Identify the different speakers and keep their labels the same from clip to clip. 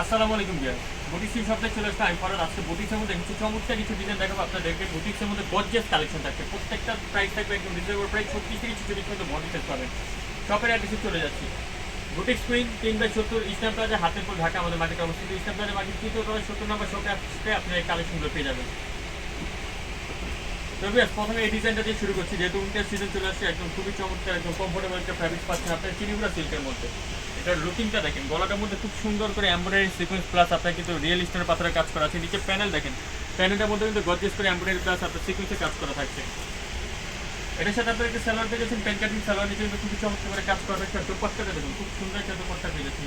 Speaker 1: আসসালামু আলাইকুম viewer. Boutiques শপে চলে আসছে। আমি ফরাদ। আজকে বুটিক্সের মধ্যে কিছু চমৎকার কিছু ডিজাইন দেখাবো আপনাদেরকে। বুটিক্সের মধ্যে গর্জিয়াস কালেকশন থাকছে। প্রত্যেকটা প্রাইস থাকবে একদম রিজনেবল প্রাইস। 36 থেকে 46 পর্যন্ত বডি সেট পাবেন। শপের অ্যাড্রেসে চলে যাচ্ছি। Boutiques queen 3/70 eastern plaza, Hatirpool, Dhaka আমাদের মার্কেটে অবস্থিত। ইস্টার্ন প্লাজা মার্কেট 70 নম্বর শপে আসতে আপনি এই কালেকশনগুলো পেয়ে যাবেন। তো ভিউয়ার, প্রথমে এই ডিজাইনটা দিয়ে শুরু করছি। যেহেতু উইন্টার সিজন চলে আসছে, একদম খুবই চমৎকার, একদম কমফোর্টেবল একটা ফ্যাব্রিক পাচ্ছেন আপনার চিনিগুড়া সিল্কের মধ্যে। এটার লুকিংটা দেখেন, গলাটার মধ্যে খুব সুন্দর করে এমব্রয়ডারি সিকোয়েন্স প্লাস আপনার কিন্তু রিয়েল স্টোনের পাথরের কাজ করা আছে। নিচে প্যানেল দেখেন, প্যানেলটার মধ্যে কিন্তু গর্জিয়াস করে এমব্রয়ডারি প্লাস আপনার সিকোয়েন্সের কাজ করা থাকছে। এটার সাথে আপনার একটা সালোয়ার পেয়ে যাচ্ছেন, প্যান কাটিং সালোয়ার। নিচে কিন্তু খুবই চমৎকার করে কাজ করা থাকছে। আর দোপাট্টাটা দেখুন, খুব সুন্দর একটা দোপাট্টা পেয়ে যাচ্ছেন।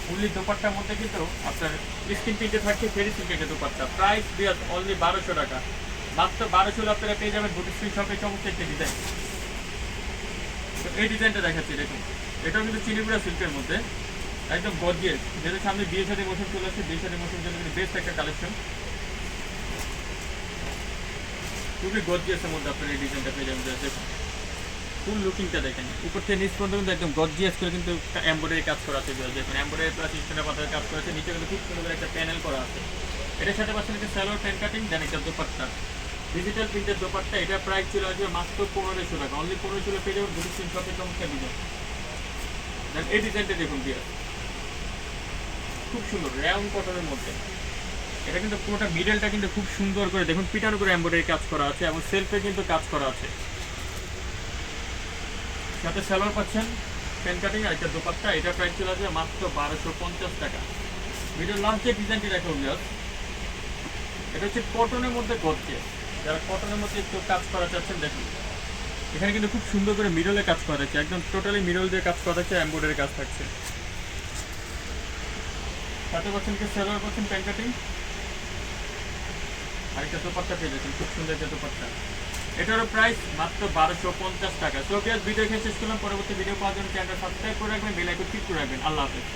Speaker 1: ফুললি দোপাট্টার মধ্যে কিন্তু আপনার স্কিন প্রিন্টে থাকছে ফেরি সিল্কের দোপাট্টা। প্রাইস দিয়ে অনলি 1200 টাকা। মাত্র 1200 আপনারা পেয়ে যাবেন বুটিক শপে চমৎকার একটা ডিজাইন। তো এই ডিজাইনটা দেখাচ্ছি, দেখুন এটাও কিন্তু চিনিগুড়া সিল্কের মধ্যে, একদম গর্জিয়াস। যেহেতু সামনে বিয়ে শাদী মৌসুম চলে আসছে, বিয়ে শাদী মৌসুমের জন্য কিন্তু বেস্ট একটা কালেকশন। খুবই গর্জিয়াসের মধ্যে আপনার এই ডিজাইনটা পেয়ে যাবেন। দেখুন ফুল লুকিংটা দেখেন, উপর থেকে নিচ পর্যন্ত কিন্তু একদম গর্জিয়াস করে কিন্তু এমব্রয়ডারি কাজ করা আছে। দেখুন এমব্রয়ডারি প্লাস স্টোনের পাথরের কাজ করা আছে। নিচে কিন্তু খুব সুন্দর করে একটা প্যানেল করা আছে। এটার সাথে পাচ্ছেন একটা সালোয়ার প্যান কাটিং, দেন একটা দোপাট্টা, ডিজিটাল প্রিন্টের দোপাট্টা। এটা প্রাইস চলে আসবে মাত্র 1500 টাকা। অনলি 1500 পেয়ে যাবেন বুটিক শপে চমৎকার ডিজাইন। দেন এই ডিজাইনটা দেখুন দিয়ে, খুব সুন্দর রাউন্ড কটনের মধ্যে। এটা কিন্তু পুরোটা মিডলটা কিন্তু খুব সুন্দর করে দেখুন পিটানো করে এমব্রয়ডারি কাজ করা আছে এবং সেলফে কিন্তু কাজ করা আছে। সাথে সালোয়ার পাচ্ছেন, প্যান কাটিং আর একটা দোপাট্টা। এটা প্রাইস চলে আসবে মাত্র 1250 টাকা। ভিডিও লাস্টে ডিজাইনটি দেখো ভিউয়ার্স, এটা হচ্ছে কটনের মধ্যে গর্জিয়াস। যারা কটনের মধ্যে একটু কাজ করা চাচ্ছেন দেখুন, এখানে কিন্তু খুব সুন্দর করে মিডলে কাজ করা থাকছে, একদম টোটালি মিডল দিয়ে কাজ করা থাকছে, এমব্রয়ডারি কাজ থাকছে। সাথে পাচ্ছেন কি সালোয়ার পাচ্ছেন, প্যান কাটিং আর একটা দোপাট্টা পেয়ে যাচ্ছেন, খুব সুন্দর একটা দোপাট্টা। এটারও প্রাইস মাত্র 1250 টাকা। সো ভিডিও শেষ করলাম। পরবর্তী ভিডিও পাওয়ার জন্য চ্যানেলটা সাবস্ক্রাইব করে রাখবেন, বেল আইকন ক্লিক করে রাখবেন। আল্লাহ হাফেজ।